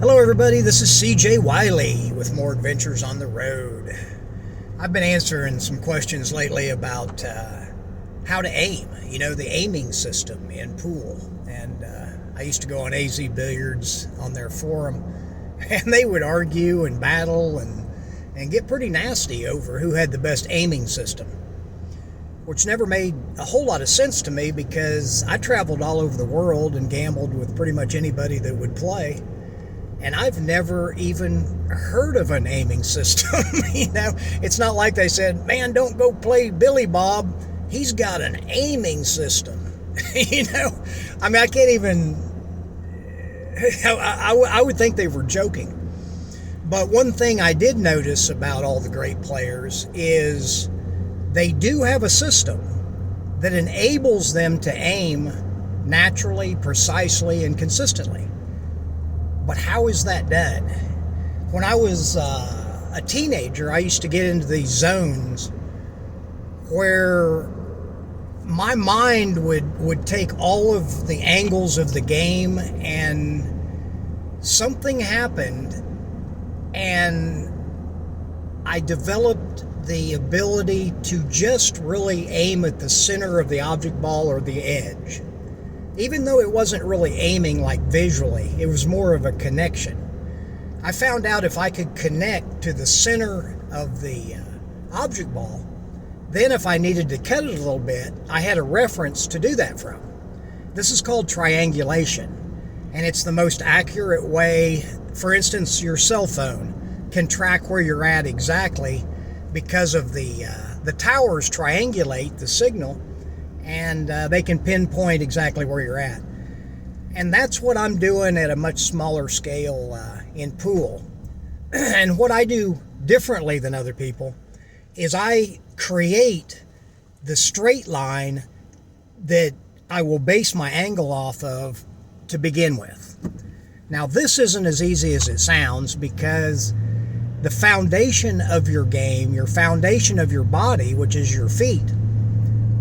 Hello, everybody. This is CJ Wiley with more adventures on the road. I've been answering some questions lately about how to aim, the aiming system in pool. And I used to go on AZ Billiards on their forum, and they would argue and battle and get pretty nasty over who had the best aiming system, which never made a whole lot of sense to me because I traveled all over the world and gambled with pretty much anybody that would play. And I've never even heard of an aiming system. It's not like they said, man, don't go play Billy Bob. He's got an aiming system. I can't even, I would think they were joking. But one thing I did notice about all the great players is they do have a system that enables them to aim naturally, precisely, and consistently. But how is that done? When I was a teenager, I used to get into these zones where my mind would take all of the angles of the game, and something happened, and I developed the ability to just really aim at the center of the object ball or the edge. Even though it wasn't really aiming like visually, it was more of a connection. I found out if I could connect to the center of the object ball, then if I needed to cut it a little bit, I had a reference to do that from. This is called triangulation, and it's the most accurate way. For instance, your cell phone can track where you're at exactly because of the towers triangulate the signal, and they can pinpoint exactly where you're at. And that's what I'm doing at a much smaller scale in pool. And what I do differently than other people is I create the straight line that I will base my angle off of to begin with. Now, this isn't as easy as it sounds because the foundation of your game, your foundation of your body, which is your feet,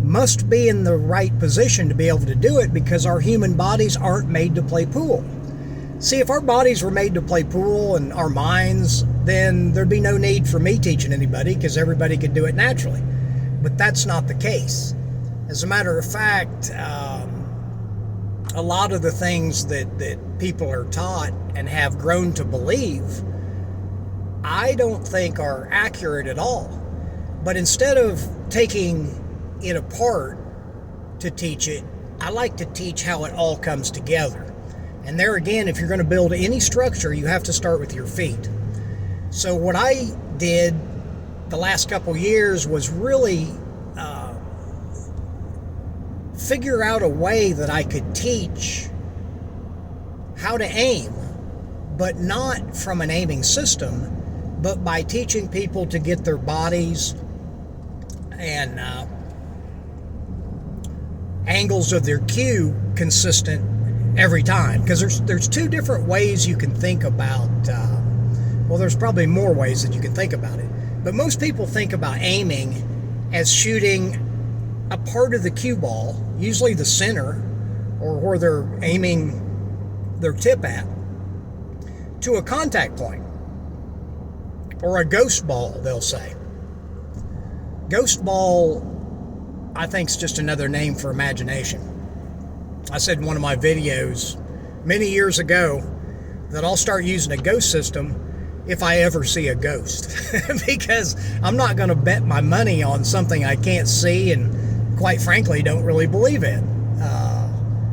must be in the right position to be able to do it because our human bodies aren't made to play pool. See, if our bodies were made to play pool and our minds, then there'd be no need for me teaching anybody because everybody could do it naturally. But that's not the case. As a matter of fact, a lot of the things that people are taught and have grown to believe, I don't think are accurate at all. But instead of taking it apart to teach it, I like to teach how it all comes together. And there again, if you're going to build any structure, you have to start with your feet. So what I did the last couple years was really figure out a way that I could teach how to aim, but not from an aiming system, but by teaching people to get their bodies and angles of their cue consistent every time. Because there's two different ways you can think about, there's probably more ways that you can think about it. But most people think about aiming as shooting a part of the cue ball, usually the center, or where they're aiming their tip at, to a contact point, or a ghost ball, they'll say. Ghost ball, I think, is just another name for imagination. I said in one of my videos many years ago that I'll start using a ghost system if I ever see a ghost because I'm not going to bet my money on something I can't see and quite frankly don't really believe in,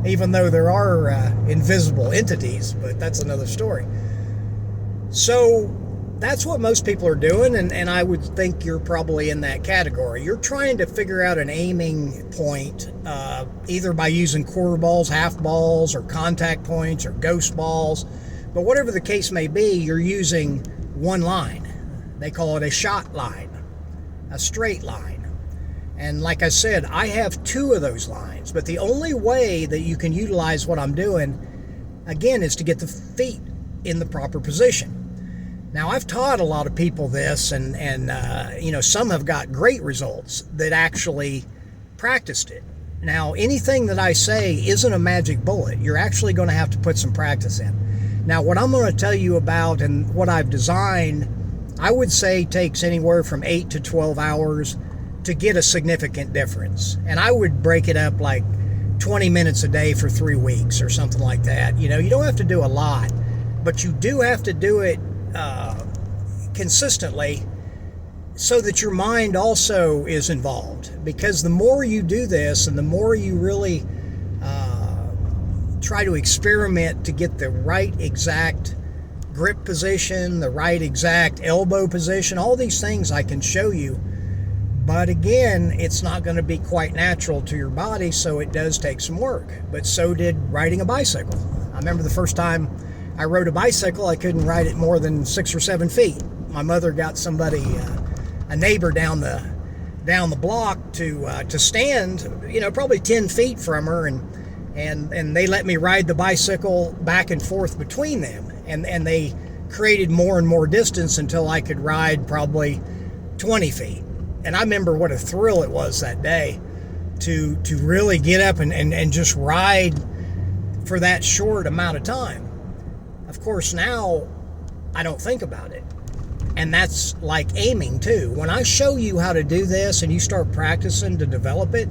even though there are invisible entities, but that's another story. So that's what most people are doing, and I would think you're probably in that category. You're trying to figure out an aiming point, either by using quarter balls, half balls, or contact points, or ghost balls. But whatever the case may be, you're using one line. They call it a shot line, a straight line. And like I said, I have two of those lines, but the only way that you can utilize what I'm doing, again, is to get the feet in the proper position. Now, I've taught a lot of people this, and some have got great results that actually practiced it. Now, anything that I say isn't a magic bullet. You're actually going to have to put some practice in. Now, what I'm going to tell you about and what I've designed, I would say takes anywhere from 8 to 12 hours to get a significant difference. And I would break it up like 20 minutes a day for 3 weeks or something like that. You know, you don't have to do a lot, but you do have to do it consistently so that your mind also is involved. Because the more you do this and the more you really try to experiment to get the right exact grip position, the right exact elbow position, all these things I can show you. But again, it's not going to be quite natural to your body, so it does take some work. But so did riding a bicycle. I remember the first time I rode a bicycle, I couldn't ride it more than 6 or 7 feet. My mother got somebody, a neighbor down the block to stand, you know, probably 10 feet from her, and they let me ride the bicycle back and forth between them, and they created more and more distance until I could ride probably 20 feet. And I remember what a thrill it was that day to really get up and just ride for that short amount of time. Of course, now I don't think about it. And that's like aiming too. When I show you how to do this and you start practicing to develop it,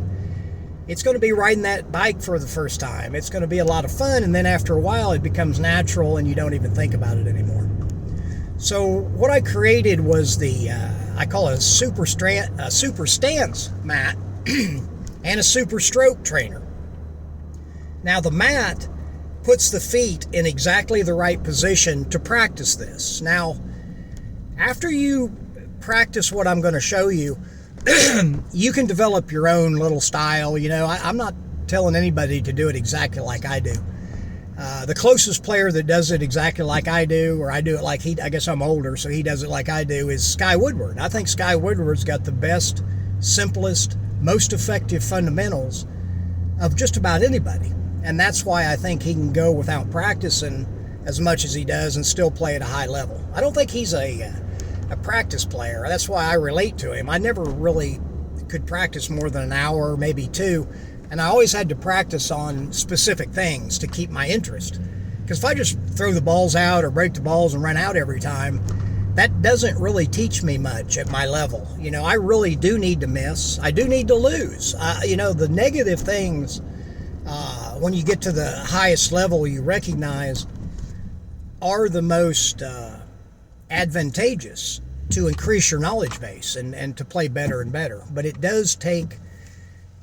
it's going to be riding that bike for the first time. It's going to be a lot of fun, and then after a while it becomes natural and you don't even think about it anymore. So what I created was I call it a super stance mat and a super stroke trainer. Now the mat puts the feet in exactly the right position to practice this. Now, after you practice what I'm going to show you, you can develop your own little style. You know, I'm not telling anybody to do it exactly like I do. The closest player that does it exactly like I do, or I do it like he, I guess I'm older, so he does it like I do, is Sky Woodward. I think Sky Woodward's got the best, simplest, most effective fundamentals of just about anybody. And that's why I think he can go without practicing as much as he does and still play at a high level. I don't think he's a practice player. That's why I relate to him. I never really could practice more than an hour, maybe 2. And I always had to practice on specific things to keep my interest. Because if I just throw the balls out or break the balls and run out every time, that doesn't really teach me much at my level. You know, I really do need to miss. I do need to lose. You know, the negative things, when you get to the highest level, you recognize are the most advantageous to increase your knowledge base and to play better and better. But it does take,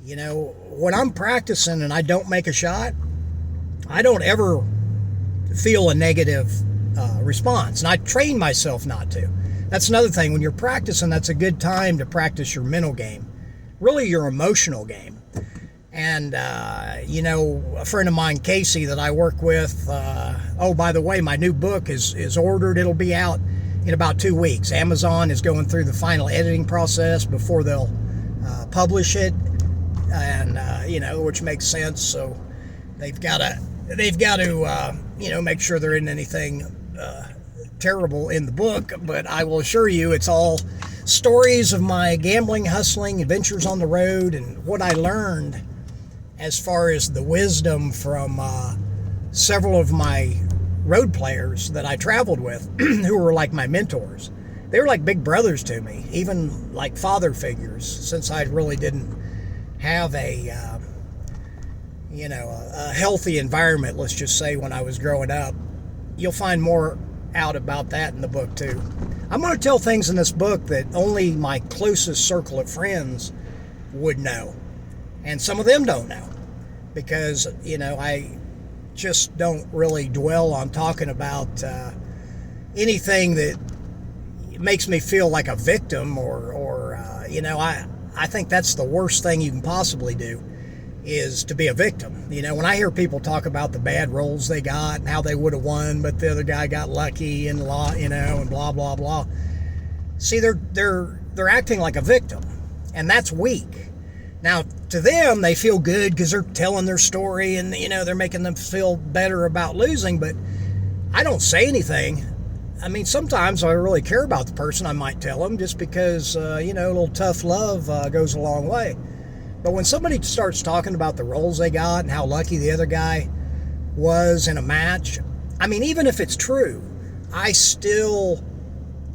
you know, when I'm practicing and I don't make a shot, I don't ever feel a negative response. And I train myself not to. That's another thing. When you're practicing, that's a good time to practice your mental game, really your emotional game. And, you know, a friend of mine, Casey, that I work with, oh, by the way, my new book is ordered. It'll be out in about 2 weeks. Amazon is going through the final editing process before they'll publish it, and you know, which makes sense. So they've got to you know, make sure there isn't anything terrible in the book. But I will assure you, it's all stories of my gambling, hustling, adventures on the road, and what I learned as far as the wisdom from several of my road players that I traveled with who were like my mentors. They were like big brothers to me, even like father figures, since I really didn't have a you know, a healthy environment, let's just say, when I was growing up. You'll find more out about that in the book too. I'm going to tell things in this book that only my closest circle of friends would know, and some of them don't know, because, you know, I just don't really dwell on talking about anything that makes me feel like a victim or you know, I think that's the worst thing you can possibly do, is to be a victim. You know, when I hear people talk about the bad rolls they got and how they would have won, but the other guy got lucky and you know, and blah blah blah. See, they're acting like a victim, and that's weak. Now, to them, they feel good because they're telling their story and, you know, they're making them feel better about losing, but I don't say anything. I mean, sometimes I really care about the person, I might tell them, just because, you know, a little tough love goes a long way. But when somebody starts talking about the rolls they got and how lucky the other guy was in a match, I mean, even if it's true, I still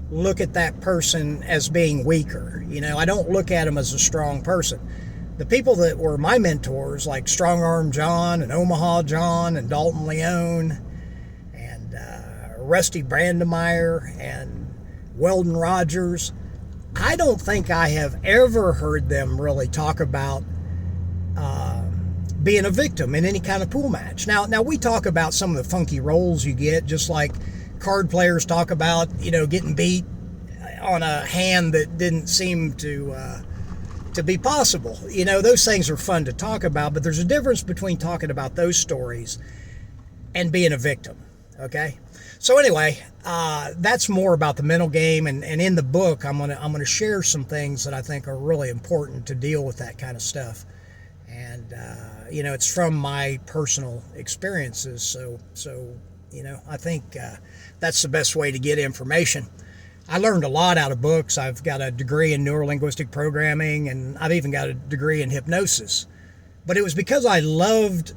look at that person as being weaker. I don't look at them as a strong person. The people that were my mentors, like Strong Arm John and Omaha John and Dalton Leone and Rusty Brandemeyer and Weldon Rogers, I don't think I have ever heard them really talk about being a victim in any kind of pool match. Now we talk about some of the funky rolls you get, just like card players talk about, getting beat on a hand that didn't seem to be possible. Those things are fun to talk about, but there's a difference between talking about those stories and being a victim. Okay. So anyway, that's more about the mental game, and in the book, I'm gonna share some things that I think are really important to deal with that kind of stuff. And it's from my personal experiences. So I think that's the best way to get information. I learned a lot out of books. I've got a degree in neurolinguistic programming, and I've even got a degree in hypnosis. But it was because I loved,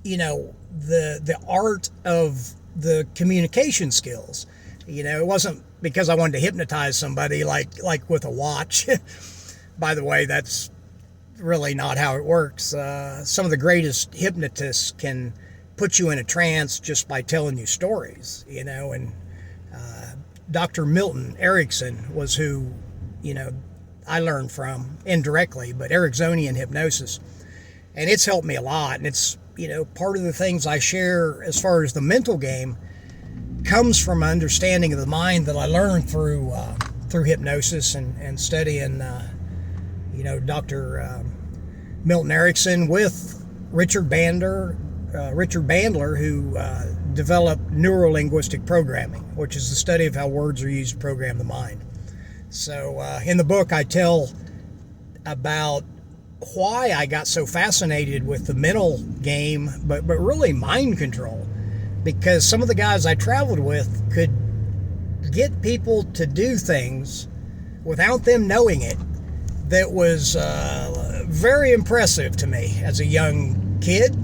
the art of the communication skills. It wasn't because I wanted to hypnotize somebody like with a watch. By the way, that's really not how it works. Some of the greatest hypnotists can put you in a trance just by telling you stories, and Dr. Milton Erickson was who, I learned from indirectly, but Ericksonian hypnosis. And it's helped me a lot. And it's, part of the things I share as far as the mental game comes from an understanding of the mind that I learned through hypnosis and studying, Dr. Milton Erickson with Richard Bandler, who developed neurolinguistic programming, which is the study of how words are used to program the mind. So in the book, I tell about why I got so fascinated with the mental game, but really mind control, because some of the guys I traveled with could get people to do things without them knowing it that was very impressive to me as a young kid.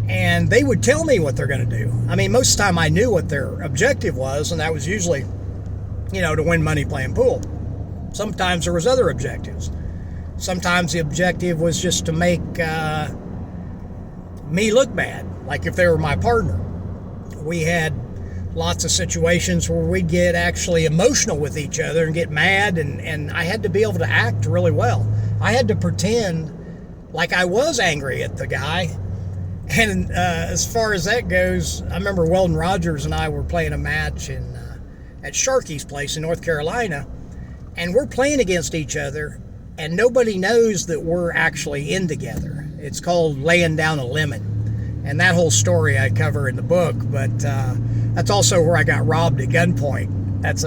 And they would tell me what they're going to do. I mean, most of the time I knew what their objective was, and that was usually, to win money playing pool. Sometimes there was other objectives. Sometimes the objective was just to make me look bad, like if they were my partner. We had lots of situations where we'd get actually emotional with each other and get mad, and I had to be able to act really well. I had to pretend like I was angry at the guy. And as far as that goes, I remember Weldon Rogers and I were playing a match at Sharkey's place in North Carolina, and we're playing against each other, and nobody knows that we're actually in together. It's called laying down a lemon, and that whole story I cover in the book. But that's also where I got robbed at gunpoint. That's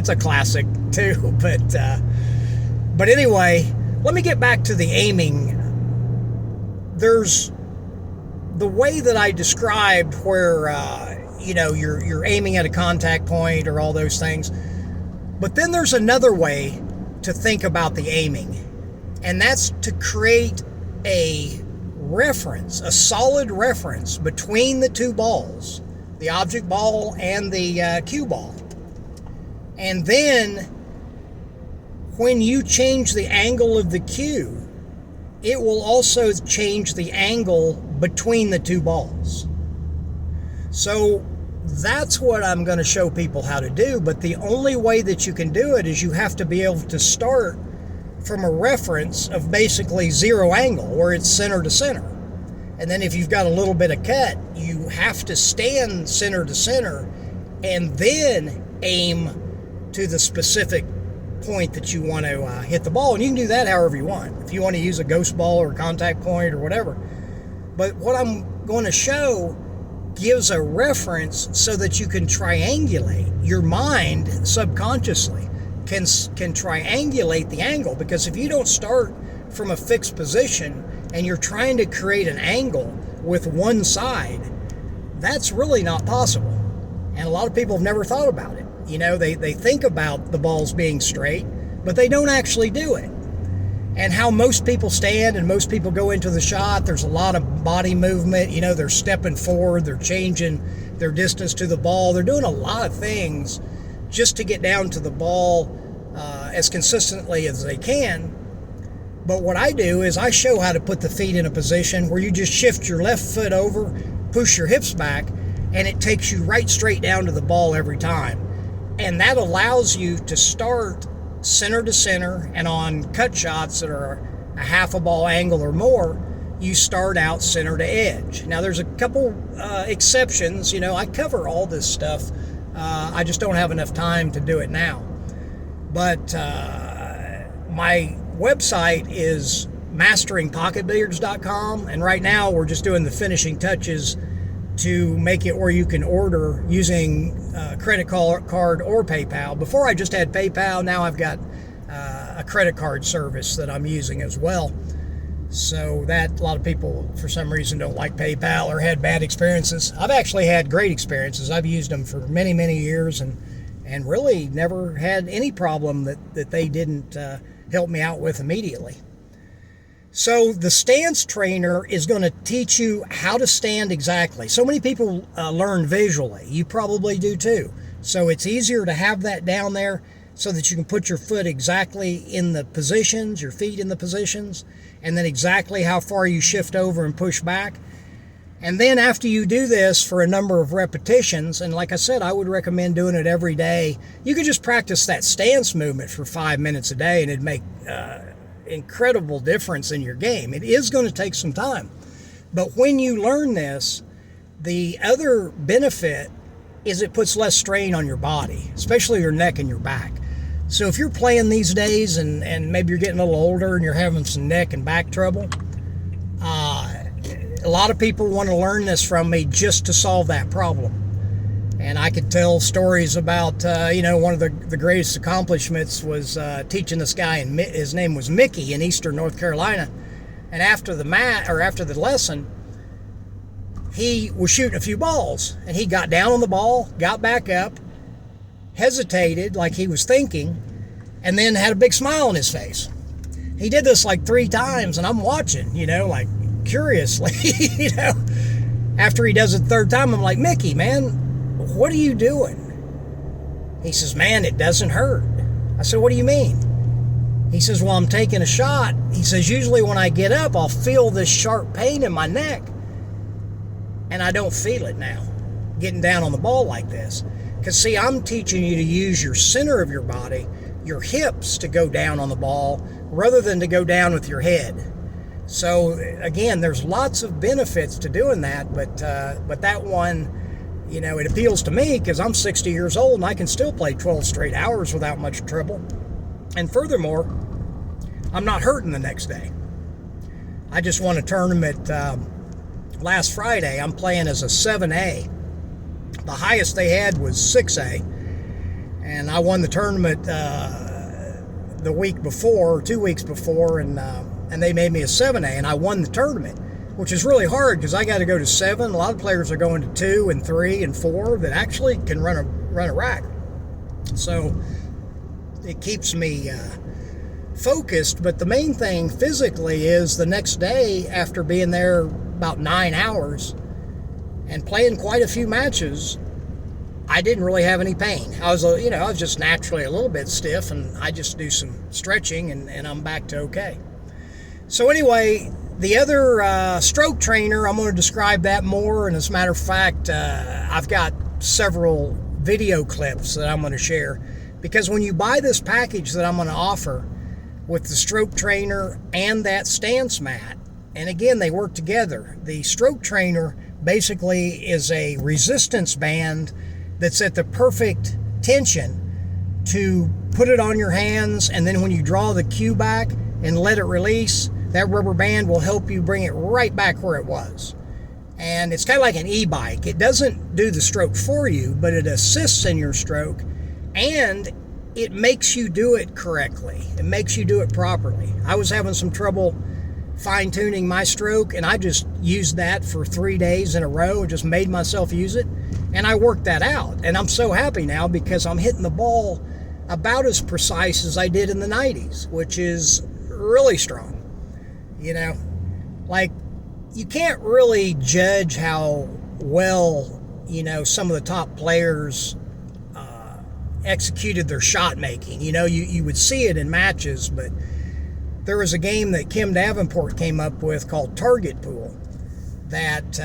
a classic too. But anyway, let me get back to the aiming. There's the way that I described where, you're aiming at a contact point or all those things. But then there's another way to think about the aiming, and that's to create a reference, a solid reference between the two balls, the object ball and the cue ball. And then when you change the angle of the cue, it will also change the angle between the two balls. So that's what I'm going to show people how to do, but the only way that you can do it is you have to be able to start from a reference of basically zero angle, where it's center to center. And then if you've got a little bit of cut, you have to stand center to center and then aim to the specific point that you want to hit the ball. And you can do that however you want. If you want to use a ghost ball or a contact point or whatever. But what I'm going to show gives a reference so that you can triangulate. Your mind subconsciously can triangulate the angle, because if you don't start from a fixed position and you're trying to create an angle with one side, that's really not possible. And a lot of people have never thought about it. They think about the balls being straight, but they don't actually do it. and how most people stand and most people go into the shot. There's a lot of body movement. You know, they're stepping forward, they're changing their distance to the ball. They're doing a lot of things just to get down to the ball as consistently as they can. But what I do is I show how to put the feet in a position where you just shift your left foot over, push your hips back, and it takes you right straight down to the ball every time. And that allows you to start center to center, and on cut shots that are a half a ball angle or more, you start out center to edge. Now there's a couple exceptions. You know, I cover all this stuff. I just don't have enough time to do it now. But my website is masteringpocketbilliards.com, and right now we're just doing the finishing touches to make it where you can order using credit card or PayPal. Before I just had PayPal, now I've got a credit card service that I'm using as well. So that a lot of people for some reason don't like PayPal or had bad experiences. I've actually had great experiences. I've used them for many, many years and really never had any problem that they didn't help me out with immediately. So the stance trainer is going to teach you how to stand exactly. So many people learn visually. You probably do too. So it's easier to have that down there so that you can put your foot exactly in the positions, your feet in the positions, and then exactly how far you shift over and push back. And then after you do this for a number of repetitions, and like I said, I would recommend doing it every day. You could just practice that stance movement for 5 minutes a day, and it'd make incredible difference in your game. It is going to take some time, but when you learn this, the other benefit is it puts less strain on your body, especially your neck and your back. So if you're playing these days and maybe you're getting a little older and you're having some neck and back trouble, a lot of people want to learn this from me just to solve that problem. And I could tell stories about, one of the greatest accomplishments was teaching this guy, and his name was Mickey, in Eastern North Carolina. And after the lesson, he was shooting a few balls, and he got down on the ball, got back up, hesitated like he was thinking, and then had a big smile on his face. He did this like 3 times, and I'm watching, like curiously, After he does it the 3rd time, I'm like, Mickey, man, what are you doing? He says, man, it doesn't hurt. I said, what do you mean? He says, well, I'm taking a shot. He says, usually when I get up, I'll feel this sharp pain in my neck. And I don't feel it now, getting down on the ball like this. Because, see, I'm teaching you to use your center of your body, your hips, to go down on the ball rather than to go down with your head. So, again, there's lots of benefits to doing that, but that one, it appeals to me because I'm 60 years old and I can still play 12 straight hours without much trouble. And furthermore, I'm not hurting the next day. I just won a tournament last Friday. I'm playing as a 7A. The highest they had was 6A. And I won the tournament the week before, 2 weeks before, and they made me a 7A, and I won the tournament, which is really hard because I got to go to 7. A lot of players are going to 2 and 3 and 4 that actually can run a rack. So it keeps me focused. But the main thing physically is the next day, after being there about 9 hours and playing quite a few matches, I didn't really have any pain. I was just naturally a little bit stiff, and I just do some stretching and I'm back to okay. So anyway, the other stroke trainer, I'm going to describe that more. And as a matter of fact, I've got several video clips that I'm going to share. Because when you buy this package that I'm going to offer with the stroke trainer and that stance mat, and again, they work together. The stroke trainer basically is a resistance band that's at the perfect tension to put it on your hands, and then when you draw the cue back and let it release, that rubber band will help you bring it right back where it was. And it's kind of like an e-bike. It doesn't do the stroke for you, but it assists in your stroke, and it makes you do it correctly. It makes you do it properly. I was having some trouble fine-tuning my stroke, and I just used that for 3 days in a row and just made myself use it, and I worked that out. And I'm so happy now because I'm hitting the ball about as precise as I did in the 90s, which is really strong. You know, like, you can't really judge how well, you know, some of the top players executed their shot making. You know, you would see it in matches, but there was a game that Kim Davenport came up with called Target Pool that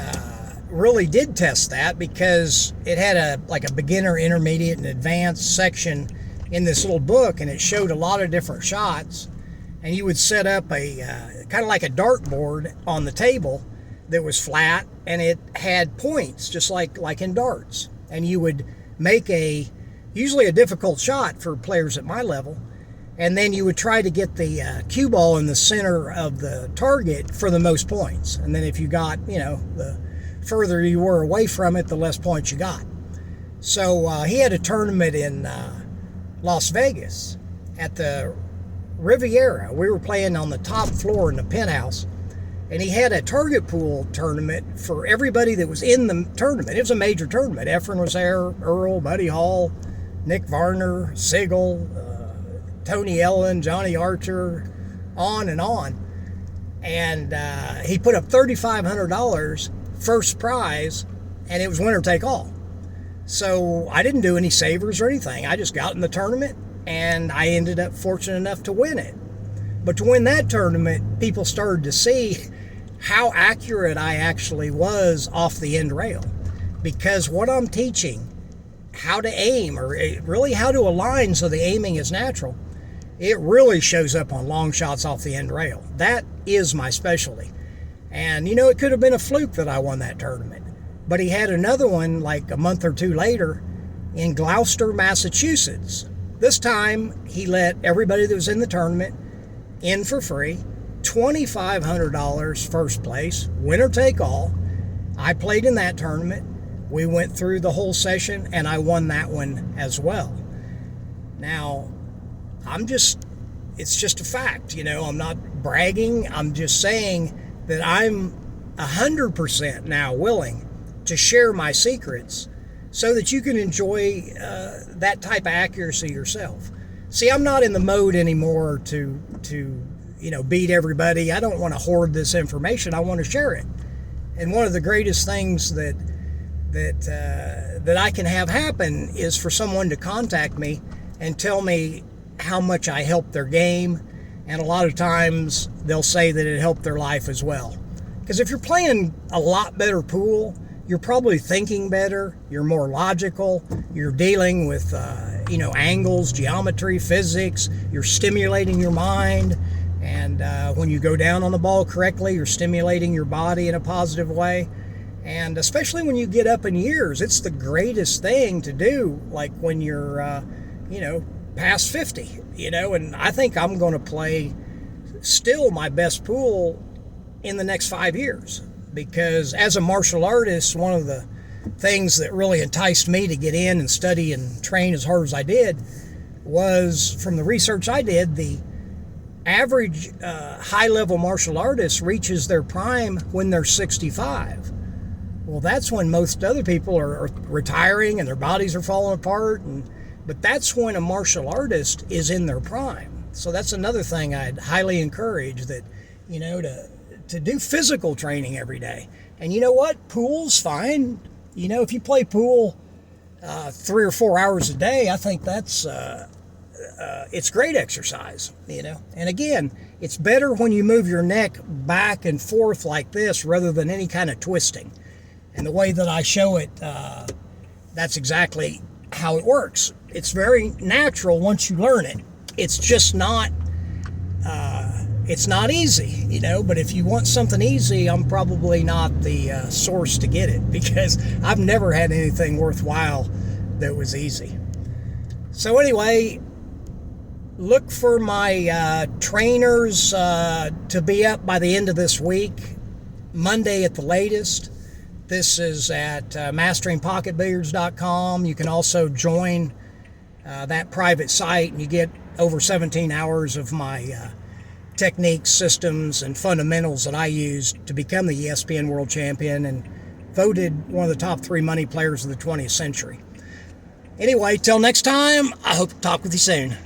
really did test that, because it had a beginner, intermediate, and advanced section in this little book, and it showed a lot of different shots. And you would set up a kind of like a dartboard on the table that was flat, and it had points just like in darts. And you would make usually a difficult shot for players at my level, and then you would try to get the cue ball in the center of the target for the most points. And then if you got, you know, the further you were away from it, the less points you got. So he had a tournament in Las Vegas at the Riviera. We were playing on the top floor in the penthouse, and he had a target pool tournament for everybody that was in the tournament. It was a major tournament. Efren was there, Earl, Buddy Hall, Nick Varner, Sigel, Tony Ellen, Johnny Archer, on and on. And he put up $3,500 first prize, and it was winner take all. So I didn't do any savers or anything. I just got in the tournament, and I ended up fortunate enough to win it. But to win that tournament, people started to see how accurate I actually was off the end rail. Because what I'm teaching, how to aim, or really how to align so the aiming is natural, it really shows up on long shots off the end rail. That is my specialty. And, you know, it could have been a fluke that I won that tournament. But he had another one like a month or two later in Gloucester, Massachusetts. This time, he let everybody that was in the tournament in for free, $2,500 first place, winner take all. I played in that tournament. We went through the whole session, and I won that one as well. Now, it's just a fact, you know, I'm not bragging. I'm just saying that I'm 100% now willing to share my secrets so that you can enjoy that type of accuracy yourself. See, I'm not in the mode anymore to you know, beat everybody. I don't want to hoard this information. I want to share it. And one of the greatest things that I can have happen is for someone to contact me and tell me how much I helped their game. And a lot of times they'll say that it helped their life as well. Because if you're playing a lot better pool, you're probably thinking better, you're more logical, you're dealing with you know, angles, geometry, physics, you're stimulating your mind, and when you go down on the ball correctly, you're stimulating your body in a positive way. And especially when you get up in years, it's the greatest thing to do, like when you're you know, past 50, you know. And I think I'm going to play still my best pool in the next 5 years, because as a martial artist, one of the things that really enticed me to get in and study and train as hard as I did was, from the research I did, the average high-level martial artist reaches their prime when they're 65. Well, that's when most other people are retiring and their bodies are falling apart, but that's when a martial artist is in their prime. So that's another thing I'd highly encourage, that, you know, to do physical training every day. And you know what? Pool's fine. You know, if you play pool 3 or 4 hours a day, I think that's it's great exercise, you know. And again, it's better when you move your neck back and forth like this rather than any kind of twisting. And the way that I show it, that's exactly how it works. It's very natural once you learn it. It's just not it's not easy, you know. But if you want something easy, I'm probably not the source to get it, because I've never had anything worthwhile that was easy. So anyway, look for my trainers to be up by the end of this week, Monday at the latest. This is at masteringpocketbilliards.com. You can also join that private site, and you get over 17 hours of my techniques, systems, and fundamentals that I used to become the ESPN World Champion and voted one of the top 3 money players of the 20th century. Anyway, till next time, I hope to talk with you soon.